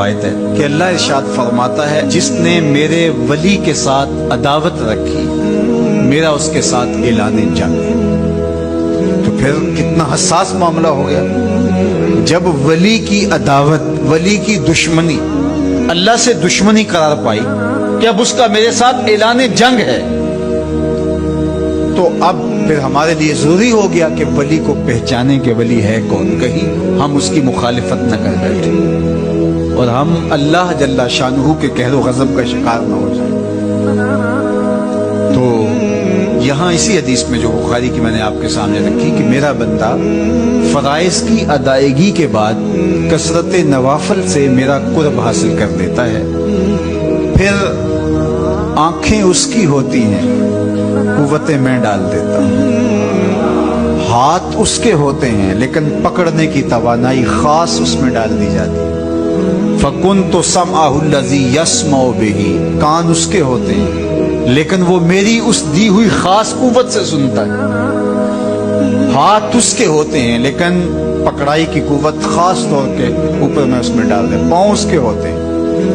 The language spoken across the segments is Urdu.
آیت ہے کہ اللہ ارشاد فرماتا ہے جس نے میرے ولی کے ساتھ عداوت رکھی میرا اس کے ساتھ اعلان جنگ ہے۔ تو پھر کتنا حساس معاملہ ہو گیا جب ولی کی عداوت، ولی کی دشمنی، اللہ سے دشمنی قرار پائی کہ اب اس کا میرے ساتھ اعلان جنگ ہے، تو اب پھر ہمارے لیے ضروری ہو گیا کہ ولی کو پہچانے کہ ولی ہے کون، کہیں ہم اس کی مخالفت نہ کر بیٹھے اور ہم اللہ جل شانہ کے قہر و غضب کا شکار نہ ہو جائیں۔ تو یہاں اسی حدیث میں جو بخاری کی میں نے آپ کے سامنے رکھی کہ میرا بندہ فرائض کی ادائیگی کے بعد کثرت نوافل سے میرا قرب حاصل کر لیتا ہے، پھر آنکھیں اس کی ہوتی ہیں، قوتیں میں ڈال دیتا ہوں، ہاتھ اس کے ہوتے ہیں لیکن پکڑنے کی توانائی خاص اس میں ڈال دی جاتی ہے۔ فَكُنْتُ سَمْعَهُ الَّذِي يَسْمَعُ بِهِ، کان اس کے ہوتے ہیں لیکن وہ میری اس دی ہوئی خاص قوت سے سنتا ہے، ہاتھ اس کے ہوتے ہیں لیکن پکڑائی کی قوت خاص طور کے اوپر میں اس میں ڈال دیں، پاؤں اس کے ہوتے ہیں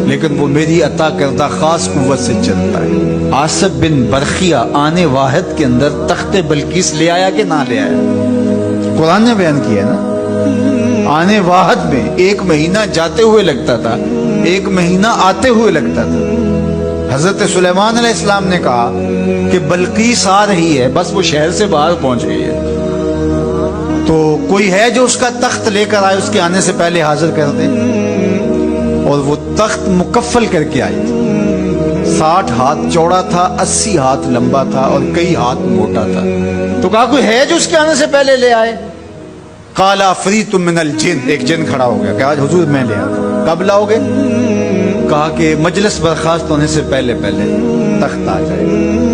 لیکن وہ میری عطا کردہ خاص قوت سے چلتا ہے۔ آصف بن برخیہ آنے واحد کے اندر تخت بلقیس لے آیا کہ نہ لے آیا؟ قرآن نے بیان کیا نا، آنے واحد میں 1 مہینہ جاتے ہوئے لگتا تھا، 1 مہینہ آتے ہوئے لگتا تھا۔ حضرت سلیمان علیہ السلام نے کہا کہ بلقیس آ رہی ہے، بس وہ شہر سے باہر پہنچ گئی ہے، تو کوئی ہے جو اس کا تخت لے کر آئے، اس کے آنے سے پہلے حاضر کر دے۔ اور وہ تخت مکفل کر کے آئی تھی، 60 ہاتھ چوڑا تھا، 80 ہاتھ لمبا تھا اور کئی ہاتھ موٹا تھا۔ تو کہا کوئی ہے جو اس کے آنے سے پہلے لے آئے؟ قال عفریت من الجن، ایک جن کھڑا ہو گیا کہ آج حضور میں لے آتا۔ کب لاؤ گے؟ کہا کہ مجلس برخاست ہونے سے پہلے تخت آ جائے۔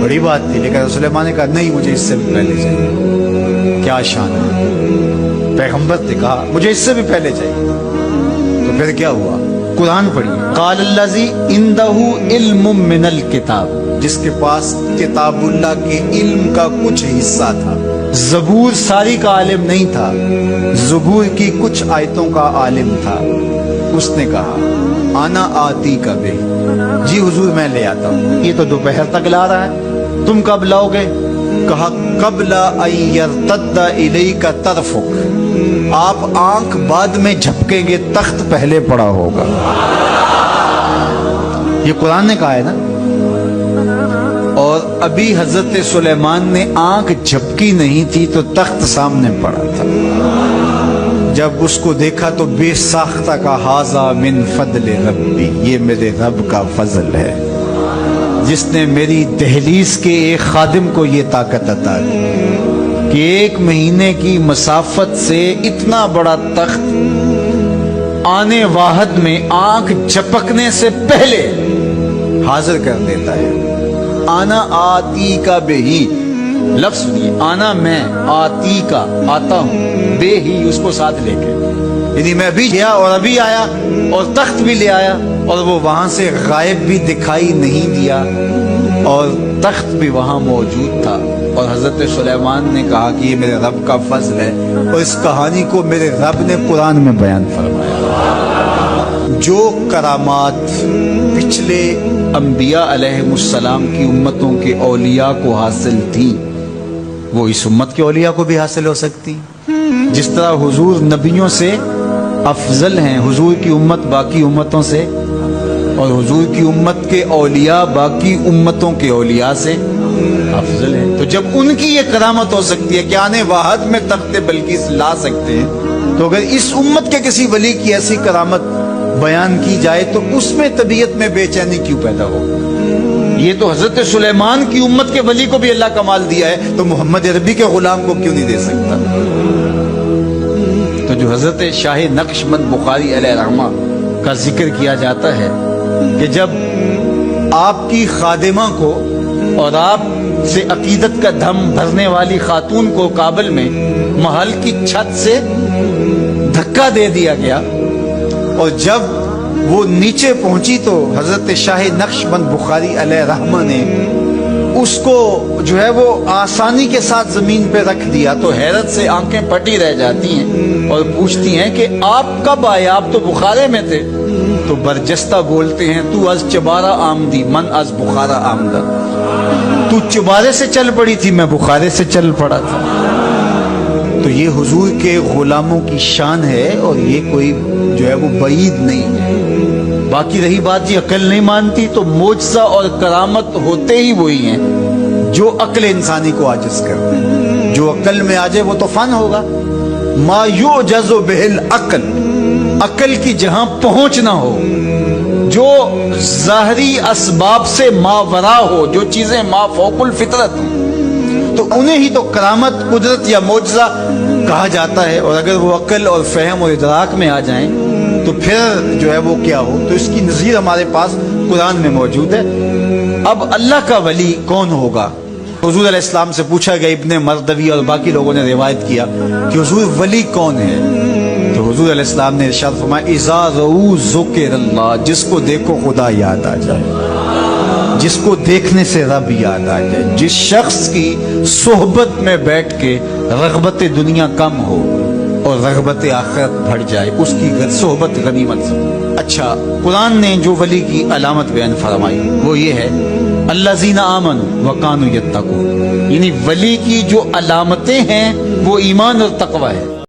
بڑی بات تھی، لیکن سلیمان نے کہا نہیں، مجھے اس سے بھی پہلے چاہیے۔ کیا شان ہے، پیغمبر نے کہا مجھے اس سے بھی پہلے چاہیے۔ تو پھر کیا ہوا؟ قرآن پڑھیے، قال الذی عندہ علم من الکتاب، جس کے پاس کتاب اللہ کے علم کا کچھ حصہ تھا۔ زبور ساری کا عالم نہیں تھا، زبور کی کچھ آیتوں کا عالم تھا۔ اس نے کہا انا آتی کا بے، جی حضور میں لے آتا ہوں۔ یہ تو دوپہر تک لا رہا ہے، تم کب لاؤ گے؟ کہا قبل ان یرتد الیک طرفک، آپ آنکھ بعد میں جھپکیں گے، تخت پہلے پڑا ہوگا۔ یہ قرآن نے کہا ہے نا۔ اور ابھی حضرت سلیمان نے آنکھ جھپکی نہیں تھی تو تخت سامنے پڑا تھا۔ جب اس کو دیکھا تو بے ساختہ کا ھذا من فضل ربی، یہ میرے رب کا فضل ہے جس نے میری دہلیز کے ایک خادم کو یہ طاقت عطا کی کہ 1 مہینے کی مسافت سے اتنا بڑا تخت آنے واحد میں آنکھ جھپکنے سے پہلے حاضر کر دیتا ہے۔ آنا آتی کا بے ہی، لفظ سنیے، آنا میں، آتی کا آتا ہوں، بے ہی اس کو ساتھ لے کے، یعنی میں ابھی گیا اور ابھی آیا اور تخت بھی لے آیا، اور وہ وہاں سے غائب بھی دکھائی نہیں دیا اور تخت بھی وہاں موجود تھا۔ اور حضرت سلیمان نے کہا کہ یہ میرے رب کا فضل ہے، اور اس کہانی کو میرے رب نے قرآن میں بیان فرمایا۔ جو کرامات پچھلے انبیاء علیہ السلام کی امتوں کے اولیاء کو حاصل تھی، وہ اس امت کے اولیاء کو بھی حاصل ہو سکتی۔ جس طرح حضور نبیوں سے افضل ہیں، حضور کی امت باقی امتوں سے، اور حضور کی امت کے اولیاء باقی امتوں کے اولیاء سے افضل ہیں۔ تو جب ان کی یہ کرامت ہو سکتی ہے کہ آنے واحد میں تخت بلقیس لا سکتے ہیں، تو اگر اس امت کے کسی ولی کی ایسی کرامت بیان کی جائے تو اس میں طبیعت میں بے چینی کیوں پیدا ہو؟ یہ تو حضرت سلیمان کی امت کے ولی کو بھی اللہ کمال دیا ہے، تو محمد عربی کے غلام کو کیوں نہیں دے سکتا؟ تو جو حضرت شاہ نقشبند بخاری علیہ رحمہ کا ذکر کیا جاتا ہے کہ جب آپ کی خادمہ کو اور آپ سے عقیدت کا دھم بھرنے والی خاتون کو کابل میں محل کی چھت سے دھکا دے دیا گیا، اور جب وہ نیچے پہنچی تو حضرت شاہ نقشبند بخاری علیہ رحمہ نے اس کو جو ہے وہ آسانی کے ساتھ زمین پہ رکھ دیا تو حیرت سے آنکھیں پھٹی رہ جاتی ہیں اور پوچھتی ہیں کہ آپ کب آئے؟ آپ تو بخارے میں تھے۔ تو برجستہ بولتے ہیں تو از چبارہ آمدی من از بخارا آمدہ، تو چبارے سے چل پڑی تھی، میں بخارے سے چل پڑا تھا۔ تو یہ حضور کے غلاموں کی شان ہے اور یہ کوئی جو ہے وہ بعید نہیں ہے۔ باقی رہی بات جی عقل نہیں مانتی، تو معجزہ اور کرامت ہوتے ہی وہی ہیں جو عقل انسانی کو عاجز کرتے ہیں۔ جو عقل میں آ جائے وہ تو فن ہوگا۔ ما یعجز بہ العقل، عقل کی جہاں پہنچ نہ ہو، جو ظاہری اسباب سے ماورا ہو، جو چیزیں ما فوق الفطرت ہوں، تو انہیں ہی تو کرامت، قدرت یا معجزہ کہا جاتا ہے۔ اور اگر وہ عقل اور فہم اور ادراک میں آ جائیں تو پھر جو ہے وہ کیا ہو، تو اس کی نظیر ہمارے پاس قرآن میں موجود ہے۔ اب اللہ کا ولی کون ہوگا؟ حضور علیہ السلام سے پوچھا گیا، ابن مردوی اور باقی لوگوں نے روایت کیا کہ حضور ولی کون ہے؟ تو حضور علیہ السلام نے ارشاد فرمایا، اذا رؤوا ذکر اللہ، جس کو دیکھو خدا یاد آ جائے، جس کو دیکھنے سے رب یاد آ جائے، جس شخص کی صحبت میں بیٹھ کے رغبت دنیا کم ہو اور رغبت آخرت بڑھ جائے، اس کی صحبت غنیمت سے۔ اچھا، قرآن نے جو ولی کی علامت بیان فرمائی وہ یہ ہے، الذین آمنوا وکانوا یتقون، یعنی ولی کی جو علامتیں ہیں وہ ایمان اور تقوی ہے۔